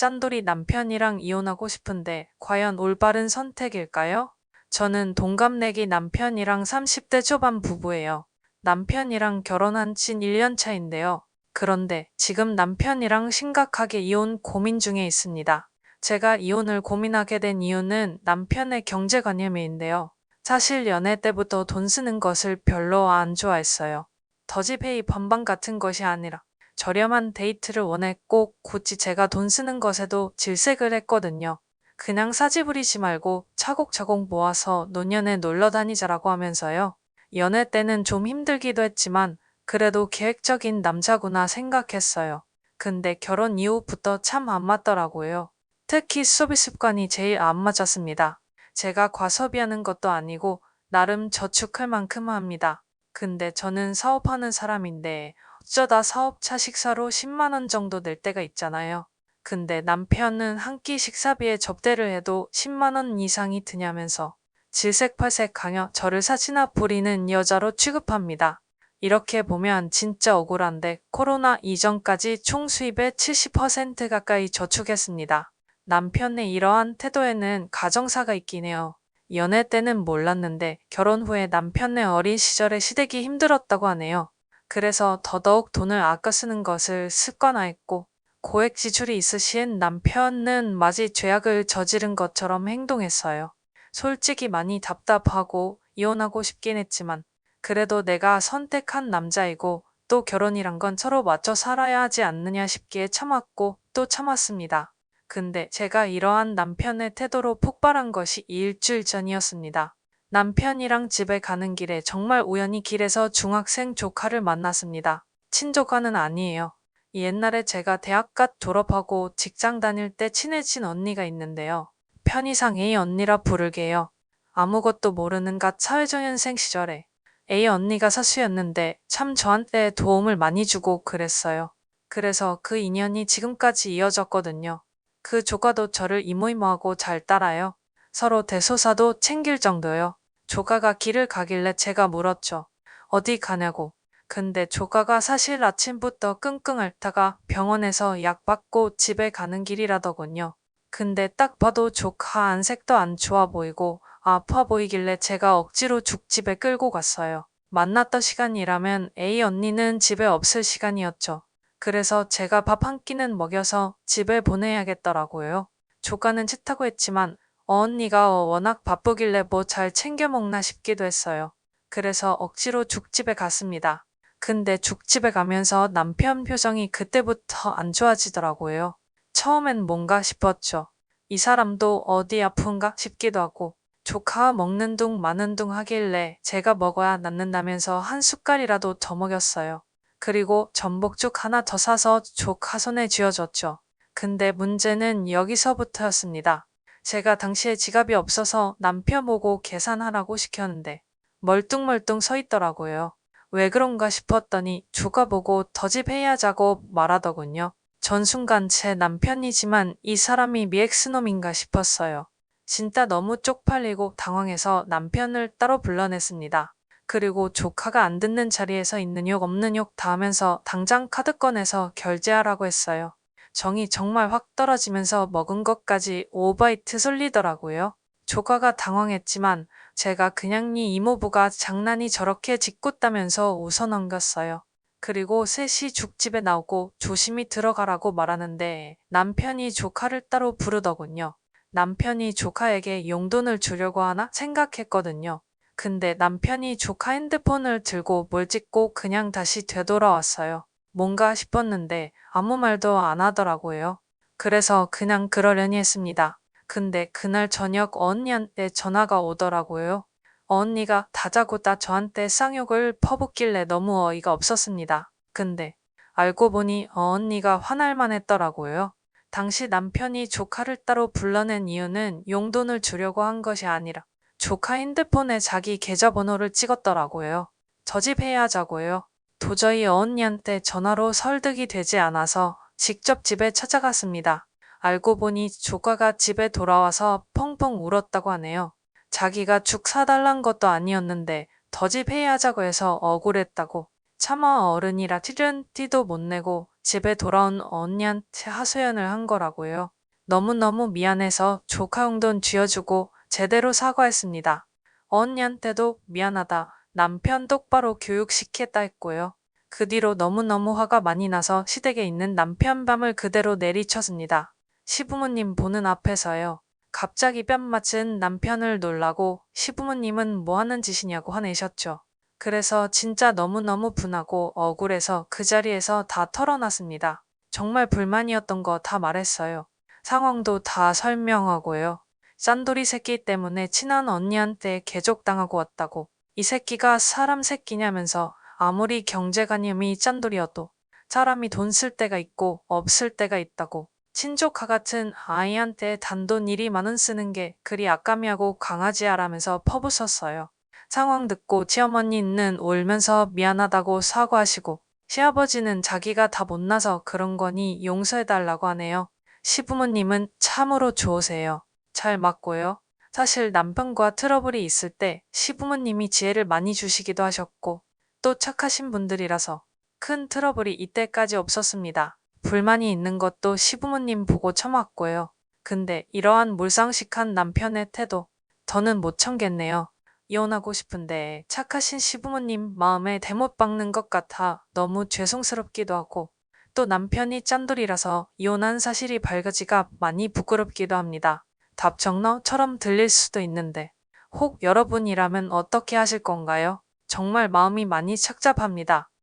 짠돌이 남편이랑 이혼하고 싶은데 과연 올바른 선택일까요? 저는 동갑내기 남편이랑 30대 초반 부부예요. 남편이랑 결혼한 지 1년 차인데요. 그런데 지금 남편이랑 심각하게 이혼 고민 중에 있습니다. 제가 이혼을 고민하게 된 이유는 남편의 경제관념인데요. 사실 연애 때부터 돈 쓰는 것을 별로 안 좋아했어요. 더지페이 반반 같은 것이 아니라 저렴한 데이트를 원했고 굳이 제가 돈 쓰는 것에도 질색을 했거든요. 그냥 사지 부리지 말고 차곡차곡 모아서 노년에 놀러 다니자라고 하면서요. 연애 때는 좀 힘들기도 했지만 그래도 계획적인 남자구나 생각했어요. 근데 결혼 이후부터 참 안 맞더라고요. 특히 소비 습관이 제일 안 맞았습니다. 제가 과소비하는 것도 아니고 나름 저축할 만큼 합니다. 근데 저는 사업하는 사람인데 어쩌다 사업차 식사로 10만 원 정도 낼 때가 있잖아요. 근데 남편은 한 끼 식사비에 접대를 해도 10만 원 이상이 드냐면서 질색팔색 강요 저를 사지나 부리는 여자로 취급합니다. 이렇게 보면 진짜 억울한데 코로나 이전까지 총 수입의 70% 가까이 저축했습니다. 남편의 이러한 태도에는 가정사가 있긴 해요. 연애 때는 몰랐는데 결혼 후에 남편의 어린 시절에 시댁이 힘들었다고 하네요. 그래서 더더욱 돈을 아껴 쓰는 것을 습관화했고 고액 지출이 있으신 남편은 마치 죄악을 저지른 것처럼 행동했어요. 솔직히 많이 답답하고 이혼하고 싶긴 했지만 그래도 내가 선택한 남자이고 또 결혼이란 건 서로 맞춰 살아야 하지 않느냐 싶기에 참았고 또 참았습니다. 근데 제가 이러한 남편의 태도로 폭발한 것이 일주일 전이었습니다. 남편이랑 집에 가는 길에 정말 우연히 길에서 중학생 조카를 만났습니다. 친조카는 아니에요. 옛날에 제가 대학갓 졸업하고 직장 다닐 때 친해진 언니가 있는데요. 편의상 A 언니라 부르게요. 아무것도 모르는 갓 사회초년생 시절에 A 언니가 사수였는데 참 저한테 도움을 많이 주고 그랬어요. 그래서 그 인연이 지금까지 이어졌거든요. 그 조카도 저를 이모이모하고 잘 따라요. 서로 대소사도 챙길 정도요. 조카가 길을 가길래 제가 물었죠. 어디 가냐고. 근데 조카가 사실 아침부터 끙끙 앓다가 병원에서 약 받고 집에 가는 길이라더군요. 근데 딱 봐도 조카 안색도 안 좋아 보이고 아파 보이길래 제가 억지로 죽집에 끌고 갔어요. 만났던 시간이라면 A 언니는 집에 없을 시간이었죠. 그래서 제가 밥 한 끼는 먹여서 집에 보내야겠더라고요. 조카는 싫다고 했지만 언니가 워낙 바쁘길래 뭐 잘 챙겨 먹나 싶기도 했어요. 그래서 억지로 죽집에 갔습니다. 근데 죽집에 가면서 남편 표정이 그때부터 안 좋아지더라고요. 처음엔 뭔가 싶었죠. 이 사람도 어디 아픈가 싶기도 하고 조카 먹는 둥 마는 둥 하길래 제가 먹어야 낫는다면서 한 숟갈이라도 더 먹였어요. 그리고 전복죽 하나 더 사서 조카 손에 쥐어줬죠. 근데 문제는 여기서부터였습니다. 제가 당시에 지갑이 없어서 남편 보고 계산하라고 시켰는데 멀뚱멀뚱 서 있더라고요. 왜 그런가 싶었더니 조카 보고 더 집 회의하자고 말하더군요. 전 순간 제 남편이지만 이 사람이 미 엑스놈인가 싶었어요. 진짜 너무 쪽팔리고 당황해서 남편을 따로 불러냈습니다. 그리고 조카가 안 듣는 자리에서 있는 욕 없는 욕 다 하면서 당장 카드 꺼내서 결제하라고 했어요. 정이 정말 확 떨어지면서 먹은 것까지 5바이트 솔리더라고요. 조카가 당황했지만 제가 그냥 네 이모부가 장난이 저렇게 짓궂다면서 웃어넘겼어요. 그리고 셋이 죽집에 나오고 조심히 들어가라고 말하는데 남편이 조카를 따로 부르더군요. 남편이 조카에게 용돈을 주려고 하나 생각했거든요. 근데 남편이 조카 핸드폰을 들고 뭘 찍고 그냥 다시 되돌아왔어요. 뭔가 싶었는데 아무 말도 안 하더라고요. 그래서 그냥 그러려니 했습니다. 근데 그날 저녁 언니한테 전화가 오더라고요. 언니가 다자고다 저한테 쌍욕을 퍼붓길래 너무 어이가 없었습니다. 근데 알고 보니 언니가 화날만 했더라고요. 당시 남편이 조카를 따로 불러낸 이유는 용돈을 주려고 한 것이 아니라 조카 핸드폰에 자기 계좌번호를 찍었더라고요. 저 집 해야자고요. 도저히 언니한테 전화로 설득이 되지 않아서 직접 집에 찾아갔습니다. 알고 보니 조카가 집에 돌아와서 펑펑 울었다고 하네요. 자기가 죽 사달란 것도 아니었는데 더 집 회의하자고 해서 억울했다고. 차마 어른이라 티는 티도 못 내고 집에 돌아온 언니한테 하소연을 한 거라고요. 너무너무 미안해서 조카 용돈 쥐어주고 제대로 사과했습니다. 언니한테도 미안하다. 남편 똑바로 교육시키겠다 했고요. 그 뒤로 너무너무 화가 많이 나서 시댁에 있는 남편 밤을 그대로 내리쳤습니다. 시부모님 보는 앞에서요. 갑자기 뺨 맞은 남편을 놀라고 시부모님은 뭐 하는 짓이냐고 화내셨죠. 그래서 진짜 너무너무 분하고 억울해서 그 자리에서 다 털어놨습니다. 정말 불만이었던 거 다 말했어요. 상황도 다 설명하고요. 짠돌이 새끼 때문에 친한 언니한테 개족당하고 왔다고. 이 새끼가 사람 새끼냐면서 아무리 경제관념이 짠돌이어도 사람이 돈 쓸 때가 있고 없을 때가 있다고. 친조카 같은 아이한테 단돈 1만 원 쓰는 게 그리 아까미하고 강아지야라면서 퍼붓었어요. 상황 듣고 시어머니는 울면서 미안하다고 사과하시고 시아버지는 자기가 다 못나서 그런 거니 용서해달라고 하네요. 시부모님은 참으로 좋으세요. 잘 맞고요. 사실 남편과 트러블이 있을 때 시부모님이 지혜를 많이 주시기도 하셨고 또 착하신 분들이라서 큰 트러블이 이때까지 없었습니다. 불만이 있는 것도 시부모님 보고 참았고요. 근데 이러한 몰상식한 남편의 태도 더는 못 참겠네요. 이혼하고 싶은데 착하신 시부모님 마음에 대못 박는 것 같아 너무 죄송스럽기도 하고 또 남편이 짠돌이라서 이혼한 사실이 밝아지가 많이 부끄럽기도 합니다. 답정너처럼 들릴 수도 있는데 혹 여러분이라면 어떻게 하실 건가요? 정말 마음이 많이 착잡합니다.